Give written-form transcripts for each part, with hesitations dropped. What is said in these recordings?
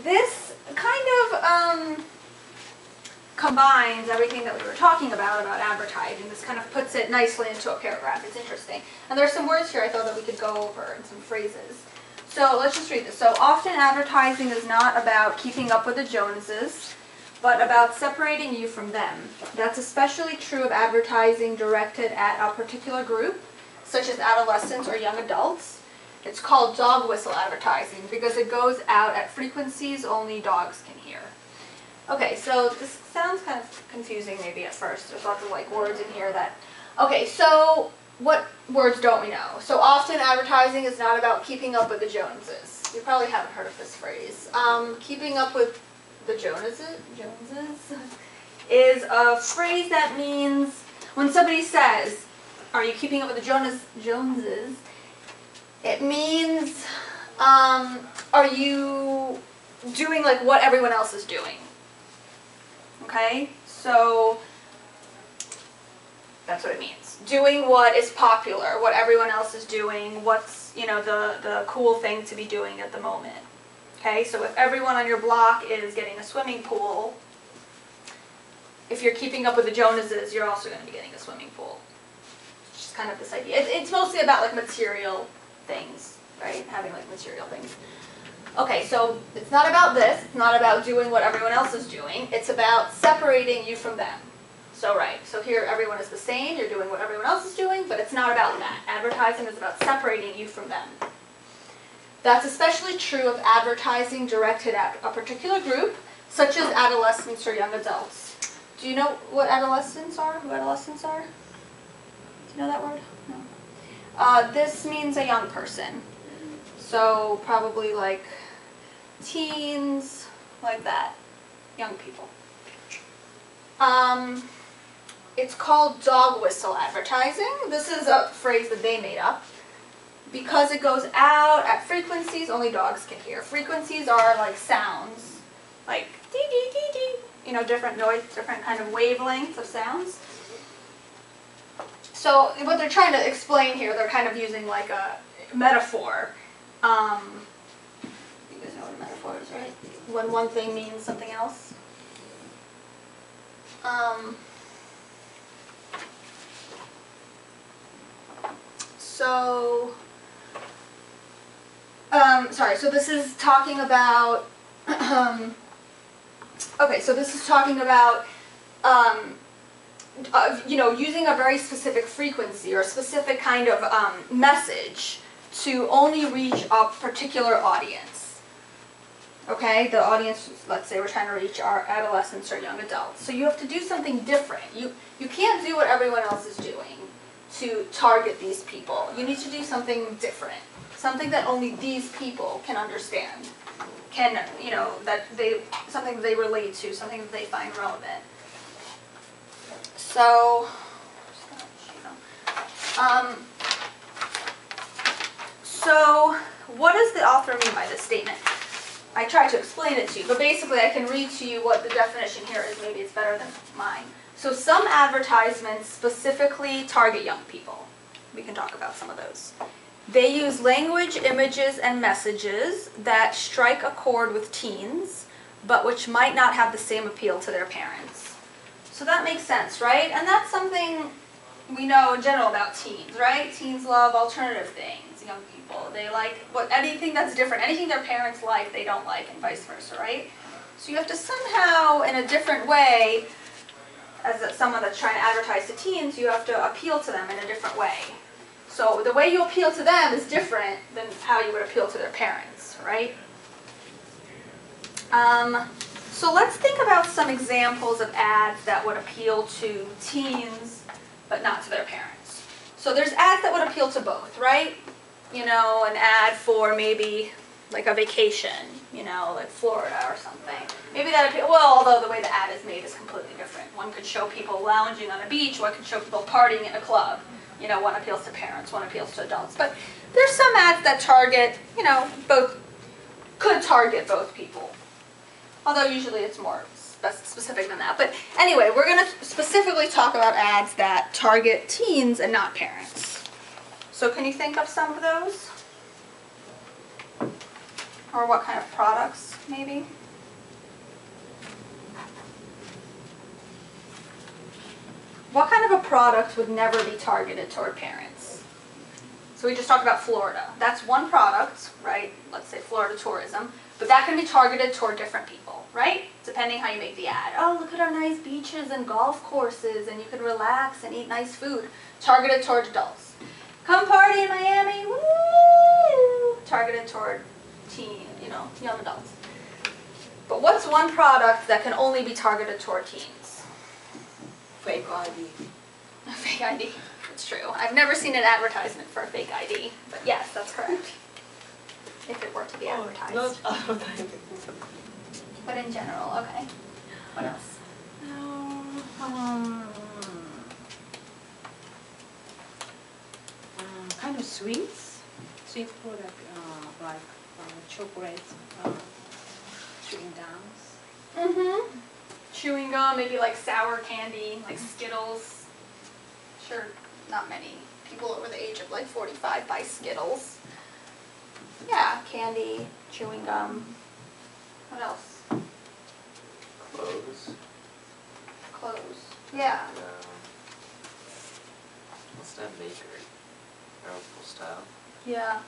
This kind of combines everything that we were talking about advertising. This kind of puts it nicely into a paragraph. It's interesting. And there's some words here I thought that we could go over and some phrases. So let's just read this. So often advertising is not about keeping up with the Joneses, but about separating you from them. That's especially true of advertising directed at a particular group, such as adolescents or young adults. It's called dog whistle advertising because it goes out at frequencies only dogs can hear. Okay, so this sounds kind of confusing maybe at first. There's lots of like words in here that... Okay, so what words don't we know? So often advertising is not about keeping up with the Joneses. You probably haven't heard of this phrase. Keeping up with the Joneses is a phrase that means when somebody says, are you keeping up with the Joneses? It means, are you doing like what everyone else is doing? Okay, so that's what it means. Doing what is popular, what everyone else is doing, what's, you know, the cool thing to be doing at the moment. Okay, so if everyone on your block is getting a swimming pool, if you're keeping up with the Joneses, you're also going to be getting a swimming pool. It's just kind of this idea. It's mostly about like material things, right? Having like material things. Okay, so it's not about this. It's not about doing what everyone else is doing. It's about separating you from them. So right, so here everyone is the same. You're doing what everyone else is doing, but it's not about that. Advertising is about separating you from them. That's especially true of advertising directed at a particular group, such as adolescents or young adults. Do you know what adolescents are? Who adolescents are? Do you know that word? No. This means a young person. So probably like teens, like that. Young people. It's called dog whistle advertising. This is a phrase that they made up. Because it goes out at frequencies only dogs can hear. Frequencies are like sounds, like dee dee dee dee, you know, different noise, different kind of wavelengths of sounds. So what they're trying to explain here, they're kind of using like a metaphor. You guys know what a metaphor is, right? When one thing means something else. So this is talking about, okay, so this is talking about, you know, using a very specific frequency or a specific kind of message to only reach a particular audience. Okay, the audience, let's say we're trying to reach our adolescents or young adults. So you have to do something different. You can't do what everyone else is doing to target these people. You need to do something different. Something that only these people can understand, you know, something that they relate to, something that they find relevant. So, so what does the author mean by this statement? I tried to explain it to you, but basically I can read to you what the definition here is. Maybe it's better than mine. So some advertisements specifically target young people. We can talk about some of those. They use language, images, and messages that strike a chord with teens, but which might not have the same appeal to their parents. So that makes sense, right? And that's something we know in general about teens, right? Teens love alternative things, young people. They like anything that's different. Anything their parents like, they don't like, and vice versa, right? So you have to somehow, in a different way, as someone that's trying to advertise to teens, you have to appeal to them in a different way. So the way you appeal to them is different than how you would appeal to their parents, right? So let's think about some examples of ads that would appeal to teens, but not to their parents. So there's ads that would appeal to both, right? You know, an ad for maybe like a vacation, you know, like Florida or something. Maybe that appeals, well, although the way the ad is made is completely different. One could show people lounging on a beach, one could show people partying in a club. You know, one appeals to parents, one appeals to adults. But there's some ads that target, you know, could target both people. Although usually it's more specific than that. But anyway, we're going to specifically talk about ads that target teens and not parents. So can you think of some of those? Or what kind of products, maybe? What kind of a product would never be targeted toward parents? So we just talked about Florida. That's one product, right? Let's say Florida tourism. But that can be targeted toward different people, right? Depending how you make the ad. Oh, look at our nice beaches and golf courses, and you can relax and eat nice food. Targeted toward adults. Come party in Miami, woo! Targeted toward young adults. But what's one product that can only be targeted toward teens? Fake ID. A fake ID. It's true. I've never seen an advertisement for a fake ID, but yes, that's correct. If it were to be advertised. Not advertising. But in general, okay. What else? Kind of sweets. Sweet product like chocolates, chewing gums. Mm-hmm. Chewing gum, maybe like sour candy, like Skittles. Sure, not many people over the age of like 45 buy Skittles. Yeah, candy, chewing gum. What else? Clothes. Clothes. Yeah. What's that bakery? Miracle style. Yeah.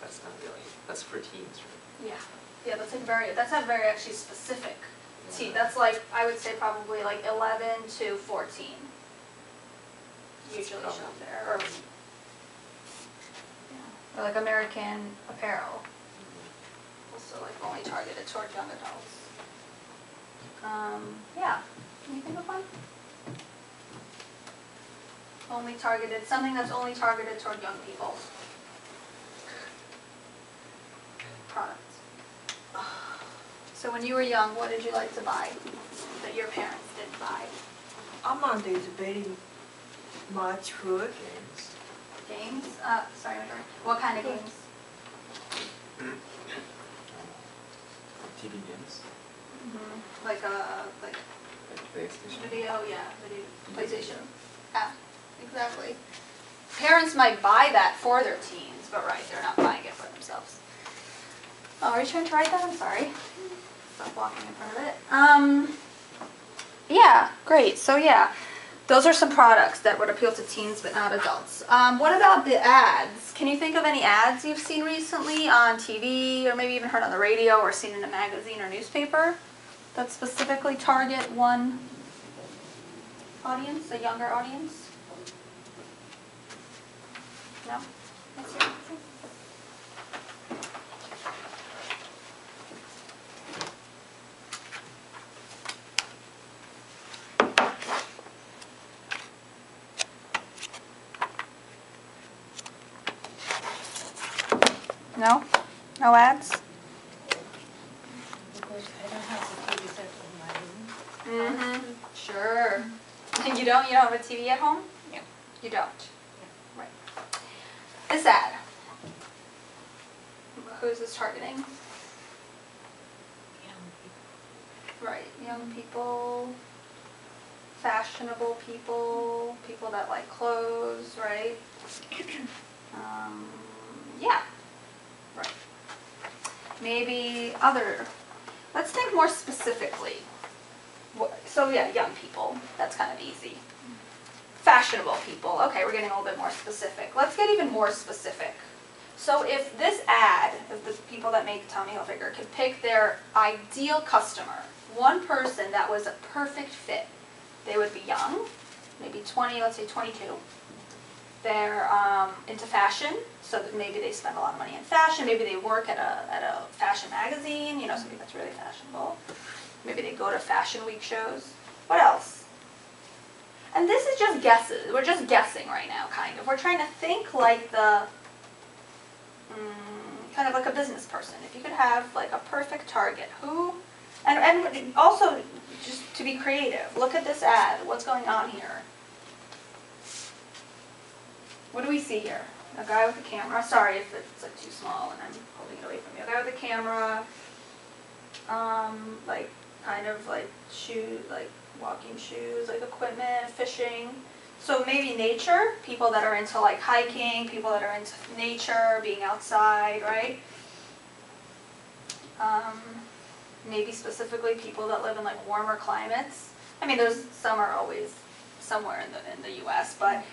That's not really. That's for teens, right? Yeah. Yeah, that's a very actually specific teen. That's like, I would say probably like 11 to 14. Usually shop there. Or, yeah. Or like American Apparel. Also like only targeted toward young adults. Yeah. Can you think of one? Only targeted, something that's only targeted toward young people. Products. So when you were young, what did you like to buy that your parents didn't buy? Amanda is very much food. Games? Sorry, what kind of games? TV games. Mm-hmm. Like PlayStation. video, PlayStation. Yeah, exactly. Parents might buy that for their teens, but right, they're not buying it for themselves. Oh, are you trying to write that? I'm sorry. Stop walking in front of it. Yeah, great. So yeah, those are some products that would appeal to teens but not adults. What about the ads? Can you think of any ads you've seen recently on TV or maybe even heard on the radio or seen in a magazine or newspaper that specifically target one audience, a younger audience? No? Let's see. No? No ads? Because I don't have the TV set on my room. Mm-hmm. Sure. You don't? You don't have a TV at home? Yeah. You don't? Right. This ad. Who's this targeting? Young people. Right. Young people, fashionable people, people that like clothes, right? Yeah. Right. Maybe other, let's think more specifically. So yeah, young people, that's kind of easy. Fashionable people, okay, we're getting a little bit more specific. Let's get even more specific. So if this ad, if the people that make Tommy Hilfiger could pick their ideal customer, one person that was a perfect fit, they would be young, maybe 20, let's say 22. They're into fashion, so that maybe they spend a lot of money in fashion. Maybe they work at a fashion magazine, something that's really fashionable. Maybe they go to fashion week shows. What else? And this is just guesses. We're just guessing right now, kind of. We're trying to think like the, kind of like a business person. If you could have like a perfect target, who, and also just to be creative, look at this ad. What's going on here? What do we see here? A guy with a camera. Sorry if it's like too small and I'm holding it away from you. A guy with a camera, like kind of like shoe, like walking shoes, like equipment, fishing. So maybe nature, people that are into like hiking, people that are into nature, being outside, right? Maybe specifically people that live in like warmer climates. I mean, some are always somewhere in the U.S., but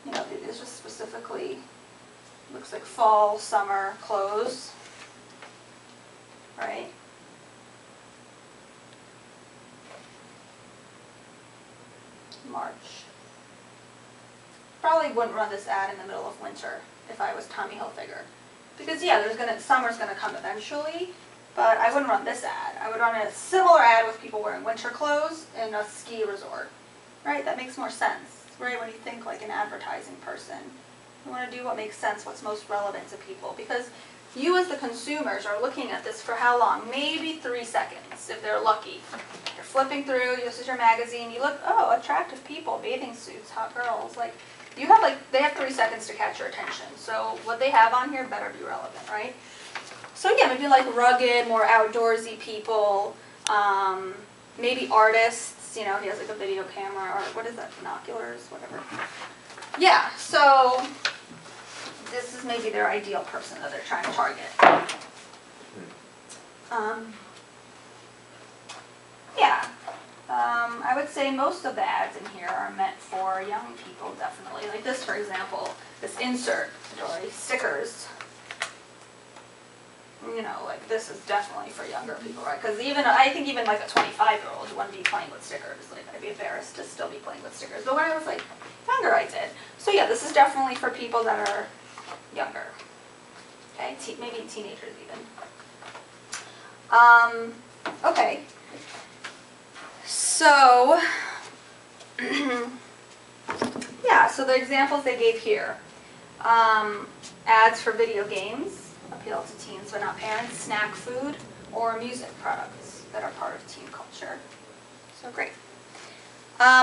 you know, it's just specifically looks like fall, summer clothes, right? March. Probably wouldn't run this ad in the middle of winter if I was Tommy Hilfiger. Because yeah, summer's gonna come eventually, but I wouldn't run this ad. I would run a similar ad with people wearing winter clothes in a ski resort. Right? That makes more sense, right? When you think like an advertising person. You want to do what makes sense, what's most relevant to people. Because you as the consumers are looking at this for how long? Maybe 3 seconds, if they're lucky. You're flipping through, this is your magazine, you look, oh, attractive people, bathing suits, hot girls. Like, they have 3 seconds to catch your attention. So what they have on here better be relevant, right? So yeah, maybe like rugged, more outdoorsy people, maybe artists, you know, he has like a video camera, or what is that, binoculars, whatever. Yeah, so this is maybe their ideal person that they're trying to target. I would say most of the ads in here are meant for young people, definitely. Like this, for example, this insert, or stickers. You know, like this is definitely for younger people, right? Because I think even like a 25-year-old wouldn't be playing with stickers. Like I'd be embarrassed to still be playing with stickers. But when I was like younger, I did. So yeah, this is definitely for people that are younger. Okay, maybe teenagers even. Okay. So, yeah, so the examples they gave here. Ads for video games, appeal to teens but not parents, snack food, or music products that are part of teen culture. So great.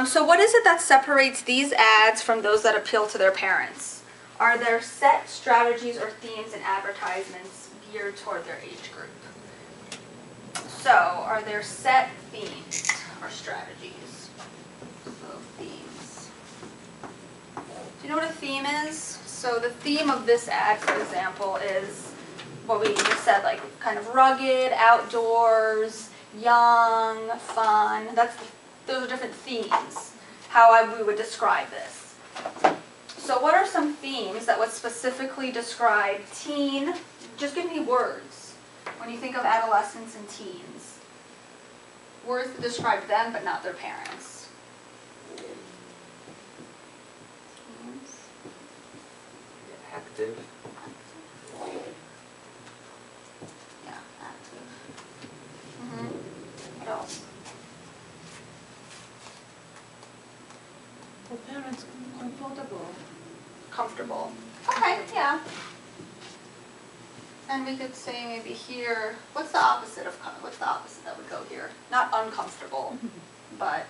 So what is it that separates these ads from those that appeal to their parents? Are there set strategies or themes in advertisements geared toward their age group? So, are there set themes or strategies? So, themes. Do you know what a theme is? So, the theme of this ad, for example, is what we just said, like kind of rugged, outdoors, young, fun. Those are different themes, how we would describe this. So, what are some themes that would specifically describe teen? Just give me words. When you think of adolescents and teens, words that describe them but not their parents. Active. Yeah, active. What else? For parents, comfortable. Comfortable. Okay, yeah. And we could say maybe here, what's the opposite that would go here? Not uncomfortable, but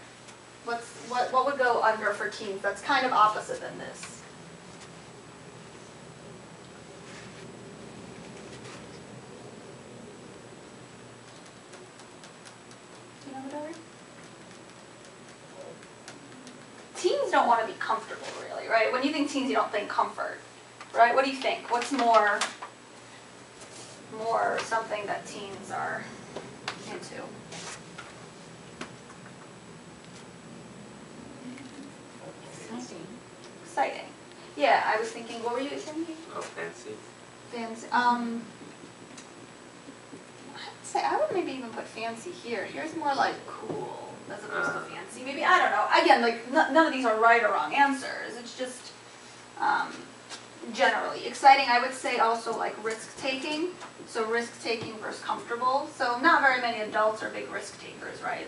what would go under for teens that's kind of opposite than this? Do you know what Teens don't want to be comfortable, really, right? When you think teens, you don't think comfort, right? What do you think? What's more something that teens are into? Exciting. Yeah, I was thinking, what were you thinking? Oh, fancy. Fancy. I would maybe even put fancy here. Here's more like cool as opposed to fancy. Maybe, I don't know. Again, like none of these are right or wrong answers. It's just generally exciting. I would say also like risk-taking. So risk-taking versus comfortable. So not very many adults are big risk takers, right?